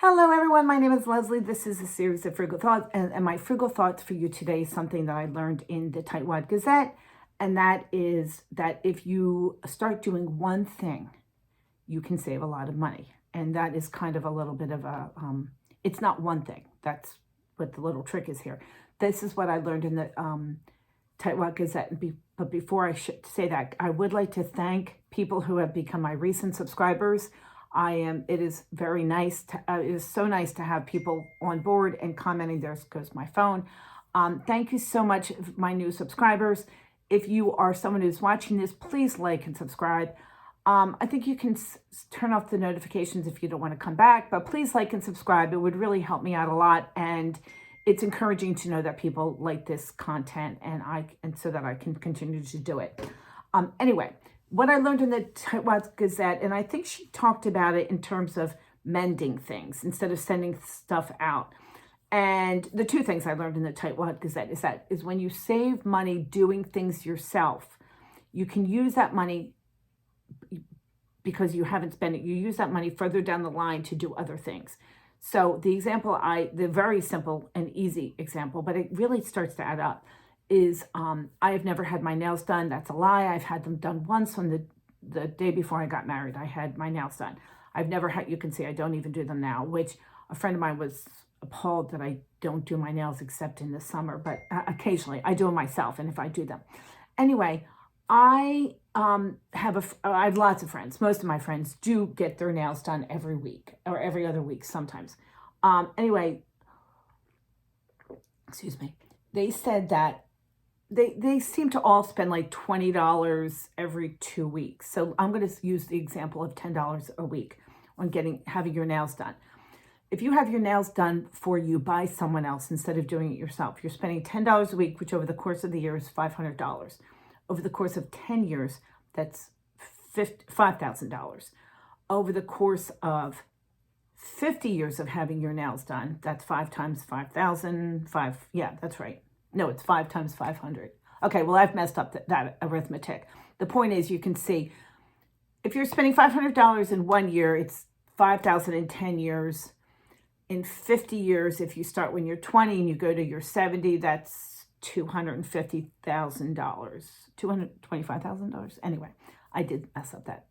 Hello everyone, my name is Leslie. This is a series of frugal thoughts, and my frugal thoughts for you today is something that I learned in the Tightwad Gazette, and that is that if you start doing one thing, you can save a lot of money. And that is kind of a little bit of a, it's not one thing. That's what the little trick is here. This is what I learned in the Tightwad Gazette. But before I should say that, I would like to thank people who have become my recent subscribers. It is very nice. It is so nice to have people on board and commenting. There goes my phone. Thank you so much, my new subscribers. If you are someone who's watching this, please like and subscribe. I think you can turn off the notifications if you don't want to come back, but please like and subscribe. It would really help me out a lot. And it's encouraging to know that people like this content and so that I can continue to do it. Anyway, what I learned in the Tightwad Gazette, and I think she talked about it in terms of mending things instead of sending stuff out. And the two things I learned in the Tightwad Gazette is when you save money doing things yourself, you can use that money because you haven't spent it. You use that money further down the line to do other things. So the very simple and easy example, but it really starts to add up, is I have never had my nails done. That's a lie. I've had them done once on the day before I got married. I had my nails done. I've never had, you can see I don't even do them now, which a friend of mine was appalled that I don't do my nails except in the summer, but occasionally I do them myself, and if I do them. Anyway, I have lots of friends. Most of my friends do get their nails done every week or every other week sometimes. Anyway, excuse me. They said that they seem to all spend like $20 every 2 weeks. So I'm going to use the example of $10 a week on having your nails done. If you have your nails done for you by someone else instead of doing it yourself, you're spending $10 a week, which over the course of the year is $500. Over the course of 10 years, that's $5,000. Over the course of 50 years of having your nails done, that's 5 times 5,000, yeah, that's right. No, it's 5 times 500. Okay, well, I've messed up that arithmetic. The point is, you can see, if you're spending $500 in 1 year, it's 5,000 in 10 years. In 50 years, if you start when you're 20 and you go to your 70, that's $250,000, $225,000. Anyway, I did mess up that.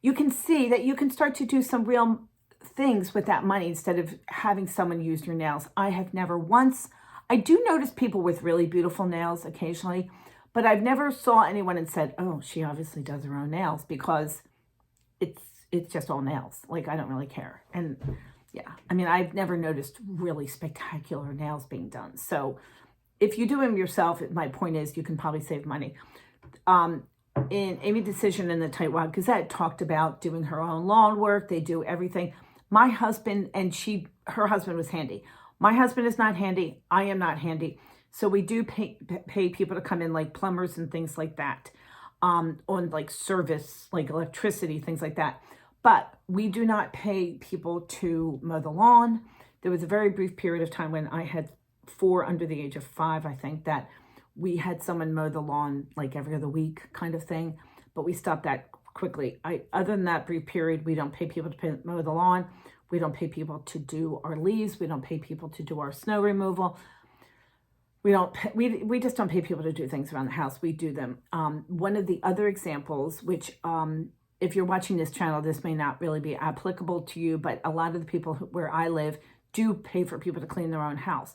You can see that you can start to do some real things with that money instead of having someone use your nails. I have never once. I do notice people with really beautiful nails occasionally, but I've never saw anyone and said, oh, she obviously does her own nails, because it's just all nails. Like, I don't really care. And yeah, I mean, I've never noticed really spectacular nails being done. So if you do them yourself, my point is you can probably save money. In Amy Decision in the Tightwad Gazette talked about doing her own lawn work. They do everything. My husband and her husband was handy. My husband is not handy. I am not handy. So we do pay people to come in, like plumbers and things like that, on like service, like electricity, things like that. But we do not pay people to mow the lawn. There was a very brief period of time when I had 4 under the age of 5, I think, that we had someone mow the lawn like every other week kind of thing, but we stopped that quickly. Other than that brief period, we don't pay people to mow the lawn. We don't pay people to do our leaves. We don't pay people to do our snow removal. We just don't pay people to do things around the house. We do them. One of the other examples, which if you're watching this channel, this may not really be applicable to you, but a lot of the people where I live do pay for people to clean their own house.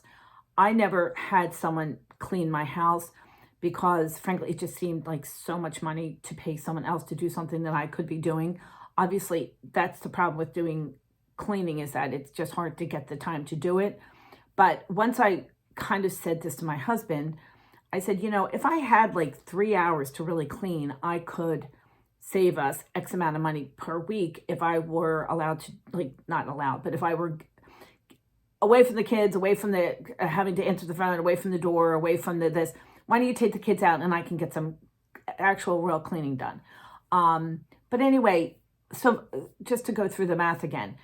I never had someone clean my house because, frankly, it just seemed like so much money to pay someone else to do something that I could be doing. Obviously, that's the problem with doing cleaning, is that it's just hard to get the time to do it. But once I kind of said this to my husband, I said, if I had like 3 hours to really clean, I could save us X amount of money per week if I were allowed to, like, not allowed, but if I were away from the kids, away from the having to answer the phone, away from the door, away from this. Why don't you take the kids out and I can get some actual real cleaning done? But anyway, so just to go through the math again,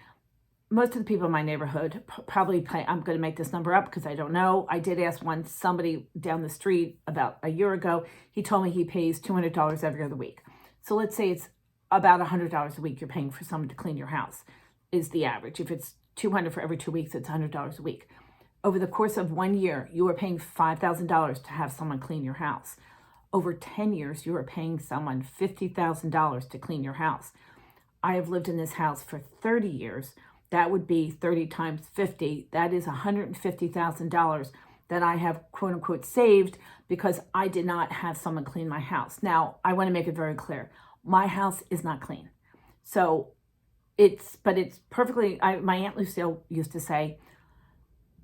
most of the people in my neighborhood probably pay, I'm going to make this number up because I don't know. I did ask somebody down the street about a year ago. He told me he pays $200 every other week. So let's say it's about $100 a week you're paying for someone to clean your house. is the average. If it's $200 for every 2 weeks, it's $100 a week. Over the course of 1 year, you are paying $5,000 to have someone clean your house. Over 10 years, you are paying someone $50,000 to clean your house. I have lived in this house for 30 years. That would be 30 times 50. That is $150,000 that I have, quote unquote, saved because I did not have someone clean my house. Now, I want to make it very clear. My house is not clean. So it's perfectly, my Aunt Lucille used to say,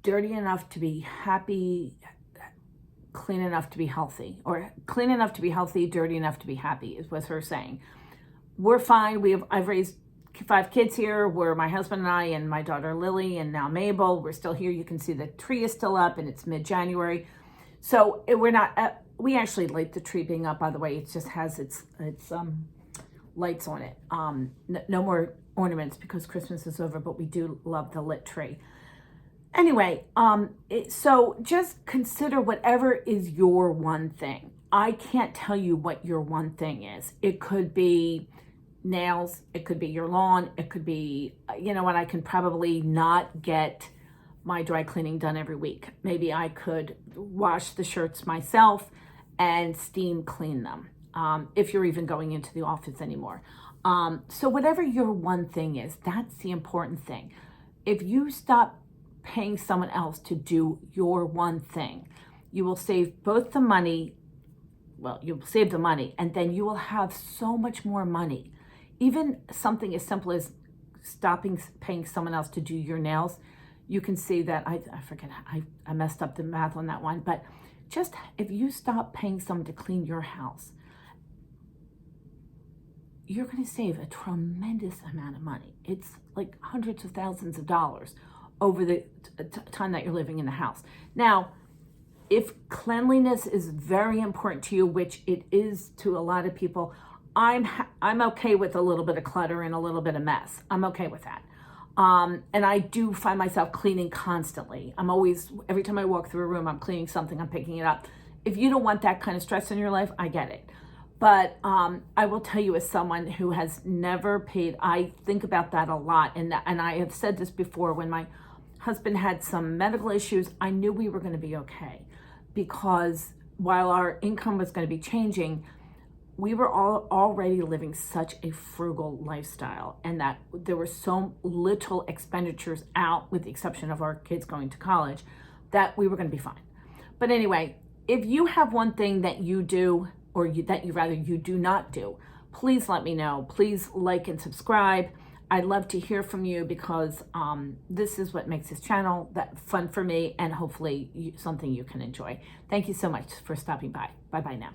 dirty enough to be happy, clean enough to be healthy, or clean enough to be healthy, dirty enough to be happy, was her saying. We're fine. I've raised 5 kids here. We're my husband and I and my daughter Lily and now Mabel. We're still here. You can see the tree is still up and it's mid-January. So we're not, we actually like the tree being up, by the way. It just has its lights on it. No more ornaments because Christmas is over, but we do love the lit tree. Anyway, so just consider whatever is your one thing. I can't tell you what your one thing is. It could be nails, it could be your lawn, it could be, you know what, I can probably not get my dry cleaning done every week. Maybe I could wash the shirts myself and steam clean them, if you're even going into the office anymore. So whatever your one thing is, that's the important thing. If you stop paying someone else to do your one thing, you will save both the money, well, you'll save the money, and then you will have so much more money. Even something as simple as stopping paying someone else to do your nails, you can see that, I forget, I messed up the math on that one, but just if you stop paying someone to clean your house, you're going to save a tremendous amount of money. It's like hundreds of thousands of dollars over the time that you're living in the house. Now, if cleanliness is very important to you, which it is to a lot of people, I'm okay with a little bit of clutter and a little bit of mess. I'm okay with that. And I do find myself cleaning constantly. I'm always, every time I walk through a room, I'm cleaning something, I'm picking it up. If you don't want that kind of stress in your life, I get it. But I will tell you, as someone who has never paid, I think about that a lot. And I have said this before, when my husband had some medical issues, I knew we were going to be okay, because while our income was going to be changing, we were all already living such a frugal lifestyle, and that there were so little expenditures out, with the exception of our kids going to college, that we were going to be fine. But anyway, if you have one thing that you do, or that you do not do, please let me know. Please like and subscribe. I'd love to hear from you, because this is what makes this channel fun for me, and hopefully something you can enjoy. Thank you so much for stopping by. Bye-bye now.